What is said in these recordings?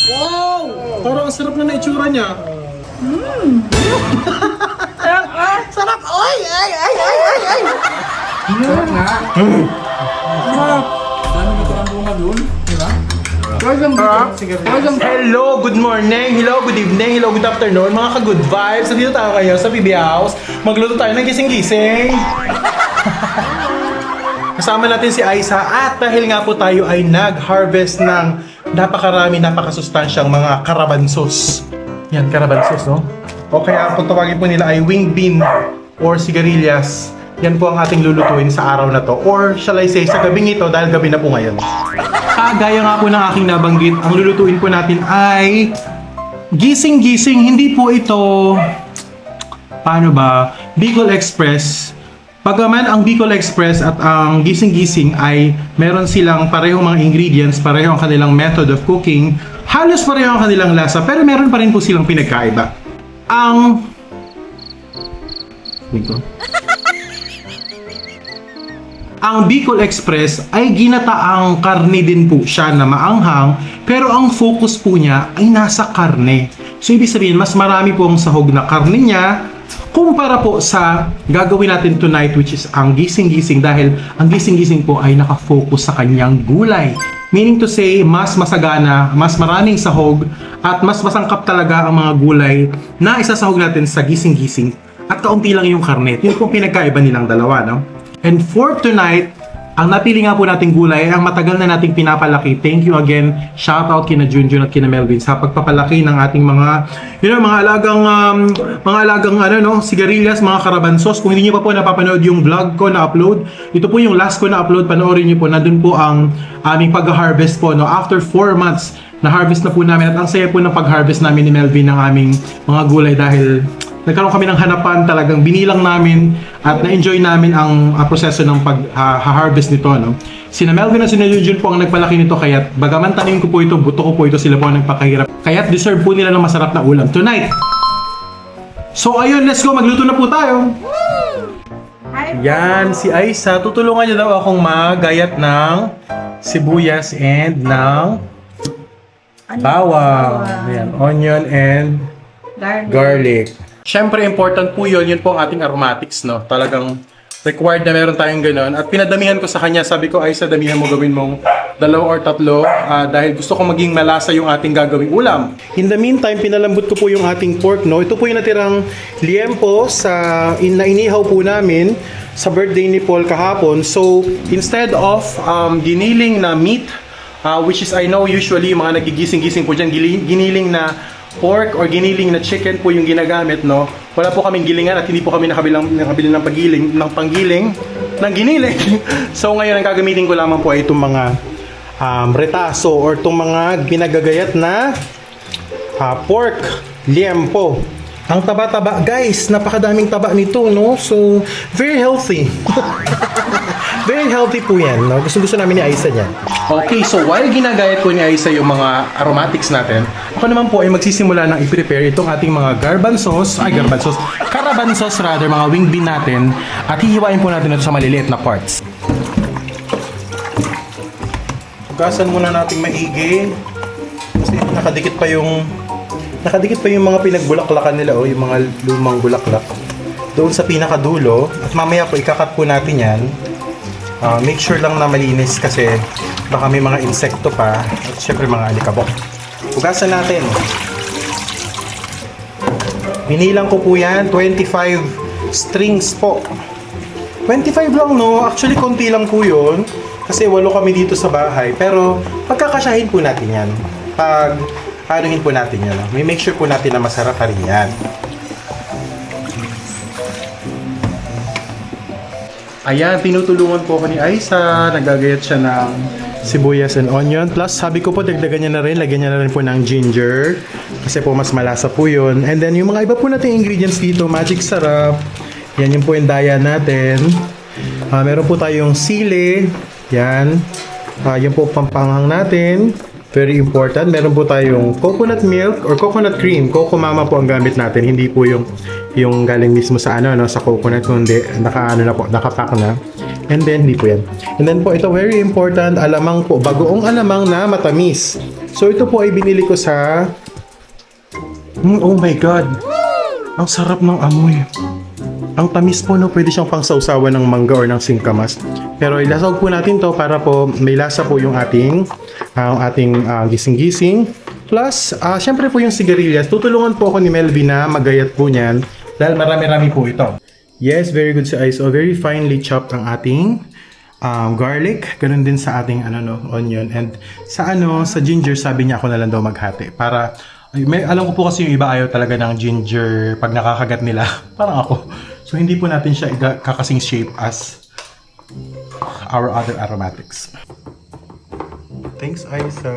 Wow! Parang ang sarap na itsura niya. Sarap ah! Sarap! Ay! Ay! Ay! Ay! Ay! Ay! Sarap nga. Sarap! Dami dito ang bunga doon. Diba? Hello, good morning, hello, good evening, hello, good afternoon, mga ka-good vibes. Nandito tayo ngayon sa PB House. Magluto tayo ng gising-gising. Kasama natin si Aisa at dahil nga po tayo ay nag-harvest ng napakarami, napakasustansyang mga karabansos. Yan, karabansos, no? O kaya kung tawagin po nila ay wing bean or sigarilyas. Yan po ang ating lulutuin sa araw na to. Or shall I say, sa gabing ito dahil gabi na po ngayon. Gaya nga po ng aking nabanggit, ang lulutuin po natin ay gising-gising. Hindi po ito, paano ba, Bicol Express. Pagaman ang Bicol Express at ang gising-gising ay meron silang parehong mga ingredients, pareho ang kanilang method of cooking, halos pareho ang kanilang lasa, pero meron pa rin po silang pinagkaiba. Ang Bicol Express ay ginataang karne din po siya na maanghang, pero ang focus po niya ay nasa karne. So ibig sabihin, mas marami po ang sahog na karne niya kumpara po sa gagawin natin tonight, which is ang gising-gising, dahil ang gising-gising po ay nakafocus sa kanyang gulay. Meaning to say, mas masagana, mas maraming sahog, at mas masangkap talaga ang mga gulay na isasahog natin sa gising-gising. At kaunti lang yung karne. Yun po pinagkaiba nilang dalawa, no? And for tonight, ang napili nga po nating gulay ay ang matagal na nating pinapalaki. Thank you again. Shout out kina Junjun at kina Melvin sa pagpapalaki ng ating mga sigarilyas, mga karabansos. Kung hindi niyo pa po napapanood yung vlog ko na upload, ito po yung last ko na upload, panoorin niyo po. Nandun po ang aming pag-harvest po, no. After 4 months na harvest na po namin, at ang saya po ng pag-harvest namin ni Melvin ng aming mga gulay dahil nagkaroon kami ng hanapan, talagang binilang namin at na-enjoy namin ang proseso ng pag-harvest nito, no? Sina Melvin at sina Junjun po ang nagpalaki nito, kaya bagaman tanim ko po ito, buto ko po ito, sila po ang nagpakahirap. Kaya deserve po nila ng masarap na ulam tonight. So ayun, let's go, magluto na po tayo. Yan, si Aisa, tutulungan niya daw akong magayat ng sibuyas and ng bawang. Ayan, onion and garlic. Siyempre, important po yun. Yun po ang ating aromatics, no? Talagang required na meron tayong ganun. At pinadamihan ko sa kanya. Sabi ko, ay, sa damihan mo gawin mong 2 or 3 dahil gusto ko maging malasa yung ating gagawing ulam. In the meantime, pinalambot ko po yung ating pork, no? Ito po yung natirang liempo na inihaw po namin sa birthday ni Paul kahapon. So, instead of giniling na meat, which is I know usually yung mga nagigising-gising po dyan, giniling na pork or giniling na chicken po yung ginagamit, no? Wala po kaming gilingan at hindi po kami nakabili ng panggiling ng giniling. So ngayon ang gagamitin ko lamang po ay itong mga retaso or itong mga ginagagayat na pork liempo. Ang taba-taba, guys, napakadaming taba nito, no? So very healthy. Very healthy po yan, no? Gusto namin ni Aisa niyan. Okay, so while ginagayat ko ni Aisa yung mga aromatics natin, ako naman po ay magsisimula ng i-prepare itong ating mga karabansos, mga wing bean natin, at hihiwain po natin ito sa maliliit na parts. Hugasan muna natin maigi, kasi nakadikit pa yung mga pinagbulaklakan nila, yung mga lumang bulaklak doon sa pinakadulo, at mamaya po ikakat po natin yan. Make sure lang na malinis kasi baka may mga insekto pa at syempre mga alikabok. Hugasan natin. Binilang ko po yan, 25 strings po. 25 lang, no? Actually, konti lang po yun kasi 8 kami dito sa bahay. Pero pagkakasyahin po natin yan. Anuhin po natin yan. May make sure po natin na masarap pa rin yan. Ayan, tinutulungan po ako ni Aisa. Nagagayat siya ng sibuyas and onion. Plus, sabi ko po, dagdagan niya na rin. Lagyan niya na rin po ng ginger. Kasi po, mas malasa po yun. And then, yung mga iba po nating ingredients dito, magic sarap. Yan yung po yung daya natin. Meron po tayong sili. Yan. Yan po pampanghang natin. Very important. Meron po tayong coconut milk or coconut cream. Coco Mama po ang gamit natin. Hindi po yung galing mismo sa sa coconut, kundi nakapack na. And then, hindi po yan. And then po, ito very important, alamang po, bagoong alamang na matamis. So ito po ay binili ko sa... oh my God! Ang sarap ng amoy. Ang tamis po, no? Pwede siyang pangsawsawan ng mangga or ng singkamas. Pero ilasawag po natin to para po may lasa po yung ating gising-gising. Plus, syempre po yung sigarilyas. Tutulungan po ako ni Melvin na magayat po niyan dahil marami-rami po ito. Yes, very good si Ice. So, very finely chopped ang ating garlic. Ganun din sa ating onion. And sa ginger, sabi niya ako na lang daw maghati. Para, alam ko po kasi yung iba ayaw talaga ng ginger pag nakakagat nila. Parang ako. So, hindi po natin siya kakasing shape as our other aromatics. Thanks, Isa.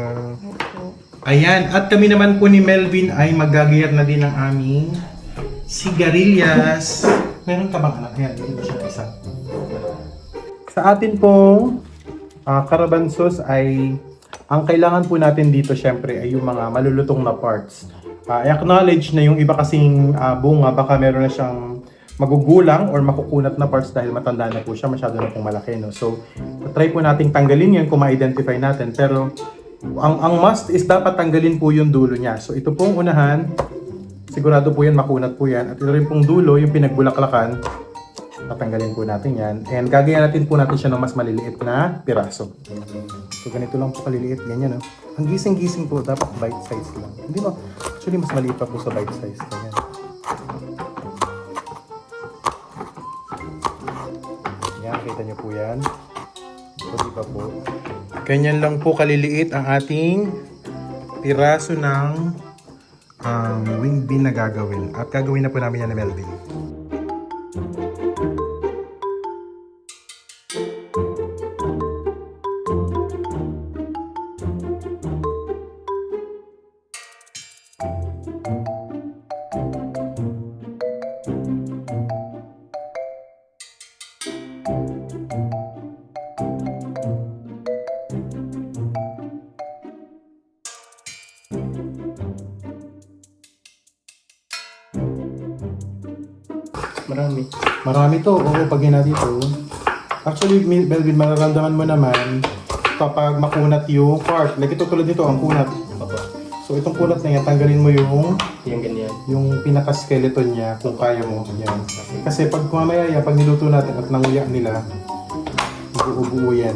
Ayan. At kami naman po ni Melvin ay magagayat na din ng aming sigarilyas. Meron ka bang anak? Ayan, dito siya isa. Sa atin pong karabansos ay ang kailangan po natin dito syempre ay yung mga malulutong na parts. I-acknowledge na yung iba kasing bunga baka meron na siyang magugulang or makukunat na parts dahil matanda na po siya, masyado na pong malaki. No? So, try po nating tanggalin yan kung ma-identify natin. Pero, ang must is dapat tanggalin po yung dulo niya. So, ito pong unahan, sigurado po yan, makunat po yan. At ito rin pong dulo, yung pinagbulaklakan, tatanggalin po natin yan. And gagayan natin po natin siya ng mas maliliit na piraso. So, ganito lang po kaliliit. Ganyan, no? Ang gising-gising po, dapat bite size lang. Hindi ba? Actually, mas maliit pa po sa bite size. Ganyan. Yan, kita nyo po yan. So, diba po? Ganyan lang po kaliliit ang ating piraso ng wing bean na gagawin. At gagawin na po namin yan ni Melvin. Marami to. Oo, pag gina dito. Actually, Melvin, mararamdaman mo naman kapag makunat yung part. Like ito tulad nito, ang kunat. So, itong kunat na yan, tanggalin mo yung ganyan. Yung pinaka-skeleton niya kung kaya mo. Yan. Kasi pag mamaya yan, pag niluto natin at nanguya nila, buo-buo yan.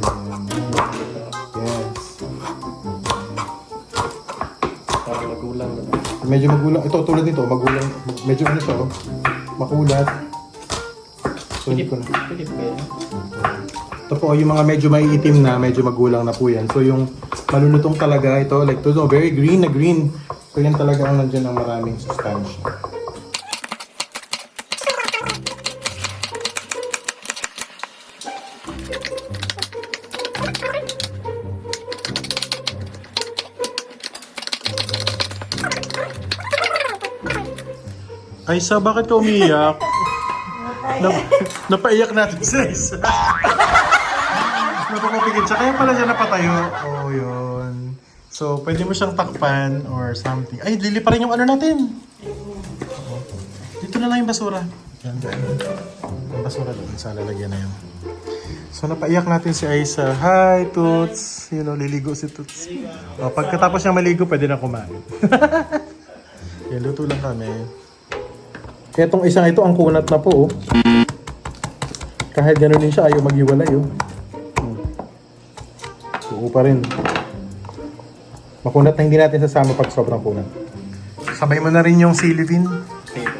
Yes. Parang magulang. Medyo magulang. Ito, tulad nito, magulang. Medyo ano siya, makulat. So, hindi ko na. Ito po, yung mga medyo maiitim na, medyo magulang na po yan. So, yung malulutong talaga ito, like ito, very green na green. So, yan talaga ang nandiyan ang maraming sustansya. Aisa, bakit ka umiyak? Napaiyak natin sa Aisa. Napapapigil siya. Kaya pala siya napatayo. Oh, yun. So, pwede mo siyang takpan or something. Ay, lili pa rin yung ano natin. Dito na lang yung basura. Yan, dyan. Yung basura doon. Sa lalagyan na yun. So, napaiyak natin si Aisa. Hi, Toots. You know, liligo si Toots. O, pagkatapos niya maligo, pwede na kumain. Yan, luto lang kami. Kaya itong isang ito, ang kunat na po. Oh. Kahit gano'n din siya, ayaw maghiwalay. Oh. Suo pa rin. Makunat na hindi natin sasama pag sobrang kunat. Sabay mo na rin yung silivin.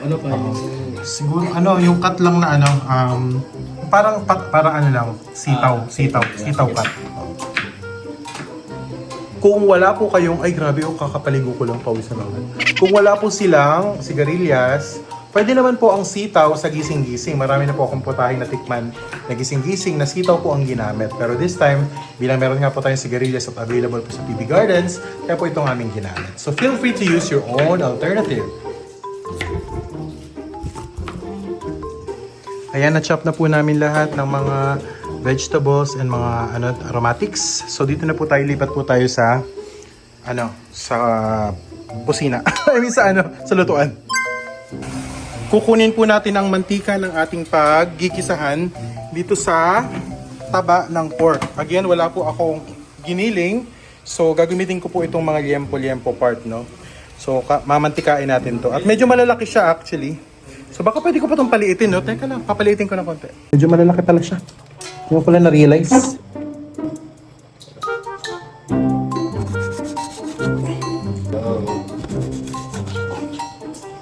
Ano pa yung... Siguro, yung cut lang na parang ano lang, sitaw cut. Kung wala po kayong, ay grabe, kakapaligo ko lang pawis na lang. Kung wala po silang sigarilyas, pwede naman po ang sitaw sa gising-gising. Marami na po akong putahe na tikman na gising-gising na sitaw po ang ginamit. Pero this time, bilang meron nga po tayong sigarilyas at available po sa PB Gardens, kaya po itong aming ginamit. So feel free to use your own alternative. Ayan, na-chop na po namin lahat ng mga vegetables and mga aromatics. So dito na po tayo, lipat po tayo sa sa kusina. I mean sa lutuan. Kukunin po natin ang mantika ng ating paggigisahan dito sa taba ng pork. Again, wala po akong giniling. So, gagamitin ko po itong mga liempo-liempo part, no? So, mamantikain natin to. At medyo malalaki siya actually. So, baka pwede ko pa itong paliitin, no? Teka lang, papaliitin ko ng konti. Medyo malalaki pala siya. Hindi ko pala na-realize.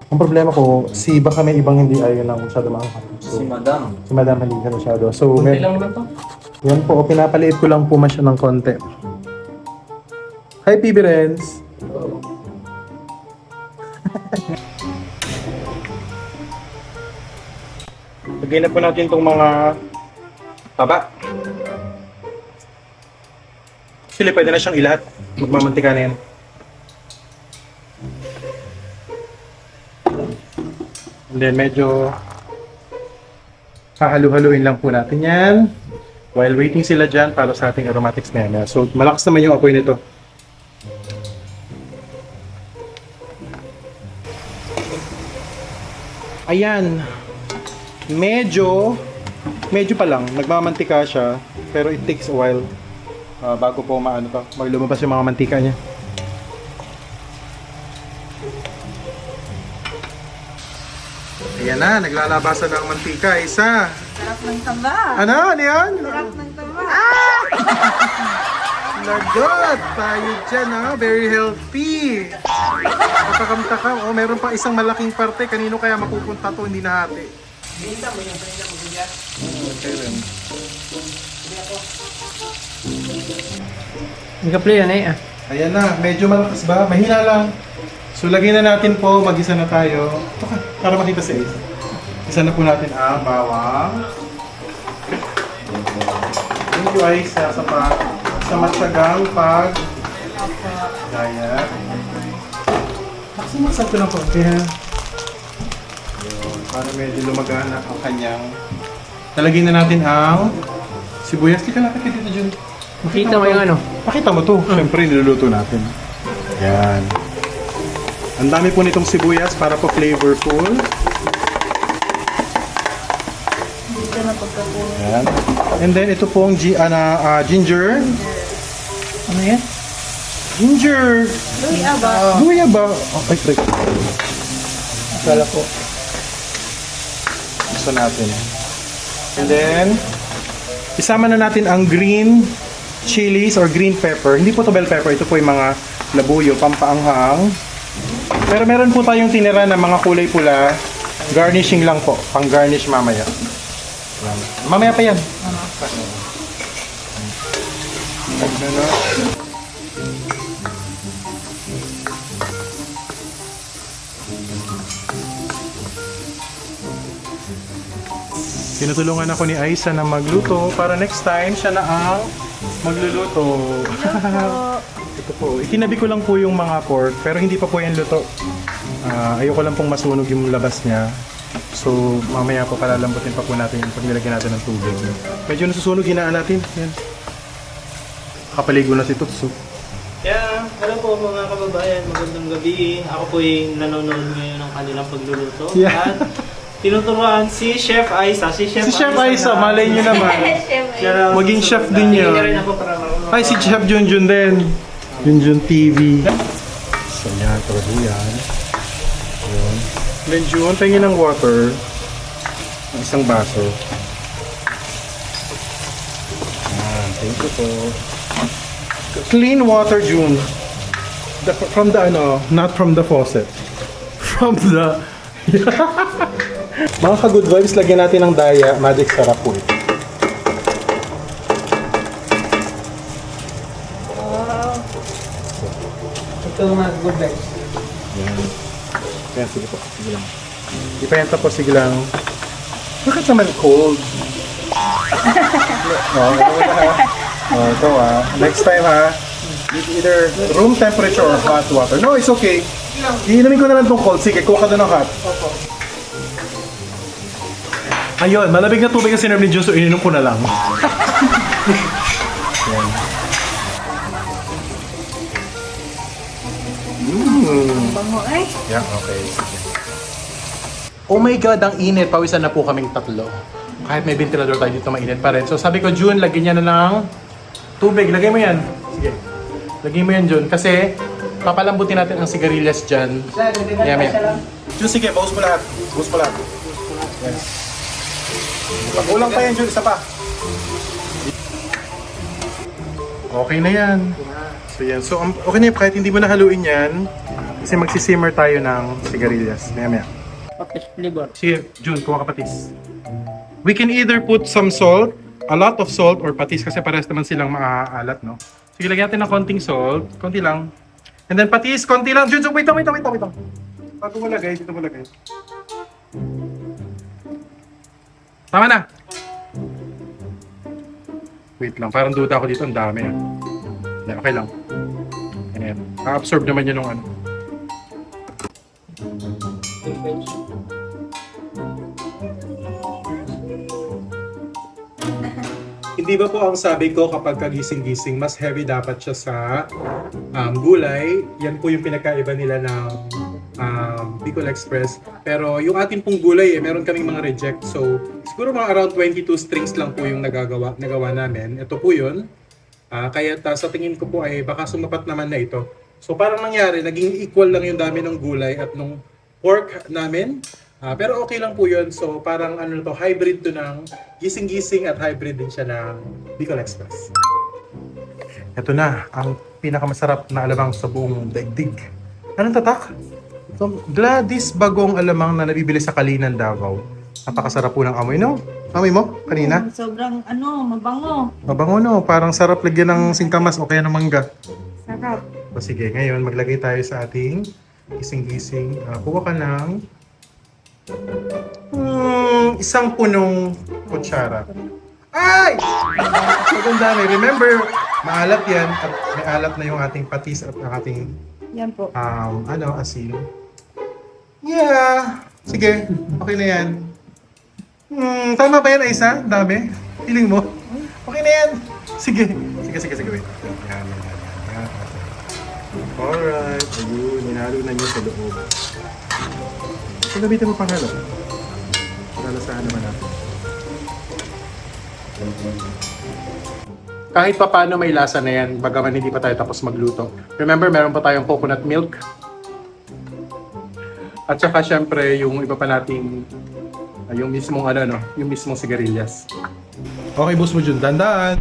Ang problema ko, baka may ibang hindi ayaw ng masyado maanghang. So, si Madam hindi ka masyado. So, Kunti lang naman to. yan po, pinapaliit ko lang po siya ng konti. Hi, PB Renz! Lagyan na po natin itong mga taba. Actually, pwede na siyang ilahat. Magmamantika na yan. And then, medyo hahalu-haluin lang po natin yan while waiting sila dyan para sa ating aromatics na yan. So, malakas naman yung apoy nito. Ayan. Medyo pa lang. Nagmamantika siya. Pero it takes a while bago po lumabas yung mga mantika niya. Ayan na, naglalabasan ng mantika. Isa. Sarap ng taba. Ano yan? Sarap ng taba. Lagot! Tayo dyan ha. Very healthy. Matakamtakam. Oh, meron pa isang malaking parte. Kanino kaya mapupunta to? Hindi nahati. Okay rin. Hindi ka play yan eh. Ayan na. Medyo malakas ba? Mahina lang. So, lagyan na natin po. Mag-isa na tayo. Ito ka. Para makita sa isa. Isa na po natin ang bawang. Thank you, Aisa, sa matyagang gaya. Maksamaksag ko lang po. Kaya, yun, para medyo lumagaan na ang kanyang. Talagyan na natin ang sibuyas. Di ka lapit ka dito, Jun. Makita mo yung ano. Pakita mo to. Siyempre, niluluto natin. Yan. Ang dami po nitong sibuyas para po flavorful. Dito na pagkakulo. Yan. And then, ito pong ginger. Ano yan? Ginger! Luya ba? Luya ba? Oh, ay, trick. Akala po. Gusto natin. And then, isama na natin ang green chilies or green pepper. Hindi po to bell pepper. Ito po yung mga labuyo, pampaanghang. Pero meron po tayong tinira na mga kulay pula. Garnishing lang po. Pang-garnish mamaya. Mamaya pa yan. Ano? Tinutulungan ako ni Aisa na magluto para next time siya na ang magluluto. Ito po. Itinabi ko lang po yung mga pork pero hindi pa po yan luto. Ayoko lang pong masunog yung labas niya. So, mamaya po palalambutin pa po natin pag nilagyan natin ng tubig. Medyo nasusunog, hinaan natin. Yan. Kapaligo na si Tutsu. Kaya, hello po mga kababayan, magandang gabi. Ako po yung nanonood ngayon ng kanilang pagluluto. Yeah. At tinuturuan si Chef Aisa. Si Chef Aisa, malay nyo naman. Siya na Maging chef susunod. din yun. Tingin niya rin ako para marunong. Ay, si Chef Junjun din. Junjun TV. So, yan. Talaga yan. Yun. Then, Jun, tingin ng water. Ng isang baso. Yan. Thank you po. Clean water, Jun. From the, not from the faucet. From the... Mga ka-good vibes, lagyan natin ng daya. Magic sarap po ito. Ito mga good vibes. Yan. Kaya sige po. Sige lang. Ipayanta po, sige lang. Bakit naman cold? Ito next time either room temperature or hot water. No, it's okay. Iinumin ko na lang itong cold. Sige, kuha ka doon ng hot. Ayun, malamig na tubig ang sinerve ni Jun, so ininom ko na lang. Yan. Bango ay. Yeah, okay. Oh my God, ang init. Pawisan na po kaming tatlo. Kahit may ventilador tayo dito, mainit pa rin. So sabi ko, June, lagyan niya na ng tubig. Lagay mo yan. Sige. Lagyan mo yan, Jun. Kasi, papalambutin natin ang sigarilyas dyan. Maya. Jun, sige, bawas mo lahat. Bawas mo lahat. Yan. Kulang pa yan, Jun. Isa pa. Okay na yan. So, yan. So, okay na yan. Kahit hindi mo nahaluin yan, kasi magsisimmer tayo ng sigarilyas. Maya. Patis flavor. Sige, Jun, kuha ka patis. We can either put some salt, a lot of salt, or patis kasi parehas naman silang maaalat, no? Sige, lagyan natin ng konting salt. Konti lang. And then patis, konti lang. Jun, wait lang. Bago mo lagay, dito mo lagay. Tama na. Wait lang, parang duda ako dito. Ang dami. Hindi, okay lang. Ayan. A-absorb naman yun ng ano. Hindi ba po ang sabi ko kapag kagising-gising, mas heavy dapat siya sa gulay. Yan po yung pinakaiba nila ng Bicol Express. Pero yung ating pong gulay, meron kaming mga reject. So, siguro mga around 22 strings lang po yung nagawa namin. Ito po yun. Kaya sa tingin ko po ay baka sumapat naman na ito. So, parang nangyari, naging equal lang yung dami ng gulay at nung pork namin. Pero okay lang po yun. So parang ano to, hybrid to ng gising-gising at hybrid din siya ng Bicol Express. Ito na, ang pinakamasarap na alamang sa buong daigdig. Anong tatak? So, Gladys bagong alamang na nabibili sa Kalinan, Davao. Napakasarap po ng amoy, no? Amoy mo? Kanina? Sobrang mabango. Mabango, no? Parang sarap lagyan ng singkamas o kaya ng mangga. Sarap. So sige, ngayon maglagay tayo sa ating gising-gising. Kuha ka ng isang punong kutsara. Ay! Sobrang dami. Remember, maalat yan at may alat na yung ating patis at ang ating Yan po. asin. Yeah! Sige, okay na yan. Tama ba yan, Aisa? Dami? Feeling mo? Okay na yan. Sige. Wait. Yan. Alright. Ayun, ninalo na nyo sa loob. So, gamitin mo pang halo. Lalasahan naman natin. Kahit pa paano may lasa na yan, bagaman hindi pa tayo tapos magluto. Remember, meron pa tayong coconut milk. At saka syempre, yung iba pa nating, yung mismong yung mismong sigarilyas. Okay, boss mo dyan. Dandaan!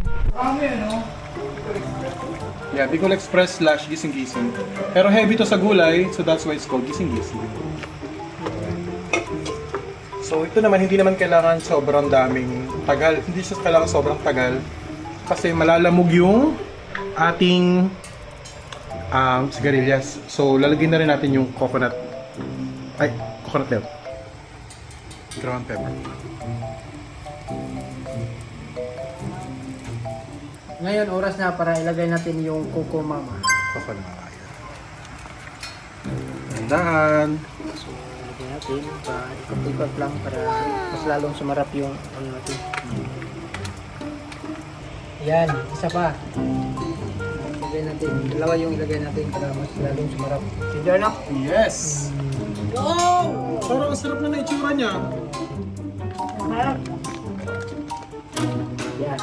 Yeah, Bicol Express / gising-gising. Pero heavy to sa gulay, so that's why it's called gising-gising. So ito naman, hindi naman kailangan sobrang daming tagal. Hindi siya kailangan sobrang tagal. Kasi malalamog yung ating sigarilyas. So lalagyan na rin natin yung coconut milk. Ground pepper. Ngayon, oras na para ilagay natin yung Coco Mama. Coconut. Tandaan. So, ilagay natin para ikot-ikot lang para mas lalong sumarap yung ano natin. Yan, isa pa. Ilagay natin, dalawa yung ilagay natin para mas lalong sumarap. Sige na? Yes! Wow! Parang ang sarap na itsura niya. Sarap. Yan.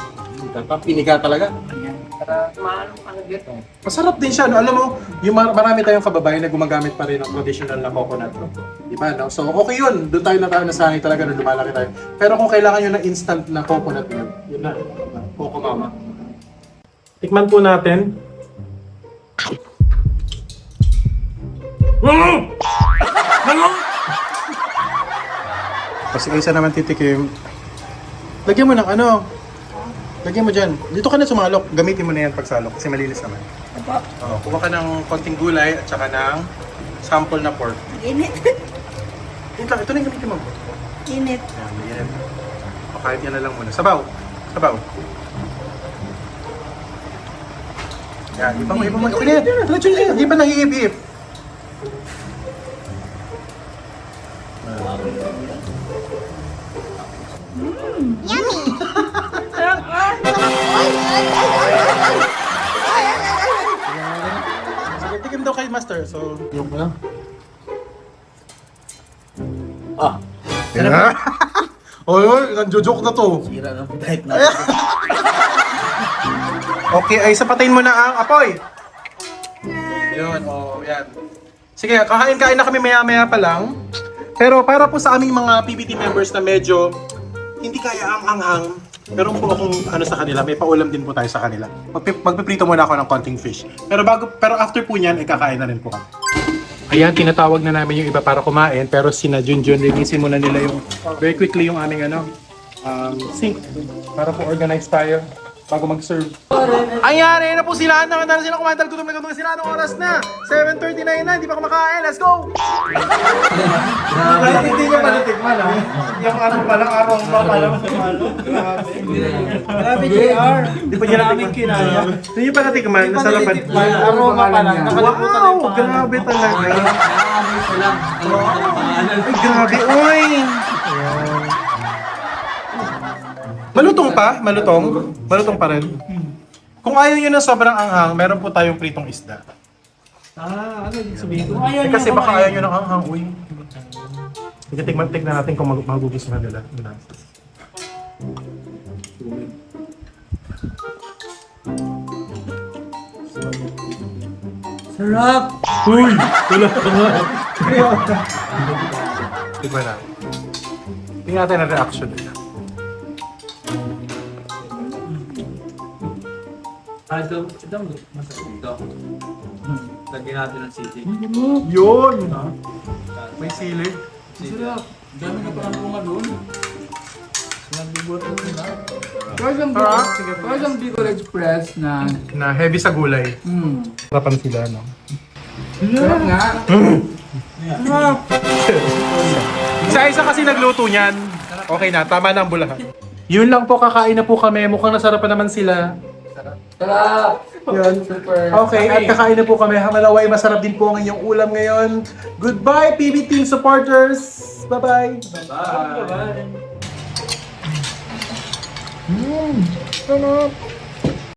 Piniga talaga. Yan. Para maano dito. Masarap din siya. No? Alam mo, yung marami tayong kababayan na gumagamit pa rin ng traditional na coconut. No? Diba? No? So, okay yun. Doon tayo nasanay talaga na lumalaki tayo. Pero kung kailangan yun ng instant na coconut milk, yun na. Coco Mama. Tikman po natin. Kasi isa naman titikim. Lagyan mo ng lagyan mo dyan. Dito ka na sumalok. Gamitin mo na yan pagsalok kasi malinis naman. Opo. Kuha ka ng konting gulay at saka ng sample na pork. Init. Ito na yung gamitin mo. Init. Yan. O kahit yan na lang muna. Sabaw. Yan. Iba mo. Okay na yan. Diretso na yan. Di ba nahihip-hip? Sige, tikim daw kay Master. So, yung ano? Yeah. Oy, nanjo-joke na to. Sira ng diet na. Okay, ay sapatayin mo na ang apoy. Yun, yan. Sige, kakain-kain na kami maya-maya pa lang. Pero para po sa aming mga PBT members na medyo hindi kaya ang anghang, meron po akong sa kanila, may paulam din po tayo sa kanila. Magpiprito muna ako ng konting fish. Pero after po niyan, kakain na rin po kami. Ayan, tinatawag na namin yung iba para kumain, pero sina Junjun, linisin muna nila yung, very quickly yung aming sink para po organize tayo bago mag-serve. Ayan, na po sila. Nakanda na sila kumain. Gutom na gutom na sila. Anong oras na? 7:39 na. Hindi pa kumakain. Let's go! Kahit hindi nyo panitigman ha. Yung palang araw pa palang grabe. Grabe JR. Hindi pa niya namin kinaya. Hindi niyo pa natikman. Nasarapan. Aroma pa lang. Nakalimutan na yung Wow! pangalan. Grabe talaga. Ay, grabe. Uy! Ayan. Malutong pa? Malutong? Malutong pa rin? Kung ayaw nyo ng sobrang anghang, meron po tayong pritong isda. Ano yung sabihin ko? Kasi baka ayaw nyo ng anghang. Uy. Sige, tignan natin kung magugustuhan nila. Sarap! Uy! Wala ka nga. Tignan natin. Tingnan natin ang reaction nila. Ito, masarap ito. Lagyan natin ng sili. Yun! May sili. Sarap. Dami na parang bunga doon. Nagbibot na sila. Parang Bicol Express na... Na heavy sa gulay. Sarapan sila, no? Sarap nga. Isa-isa kasi nagluto niyan. Okay na, tama na ang bulahan. Yun lang po, kakain na po kami. Mukhang nasarapan naman sila. Sarap! Yun. Super. Okay, at kakain na po kami. Hamalaway, masarap din po ang inyong ulam ngayon. Goodbye, PB Team supporters! Bye-bye! Bye! Sarap!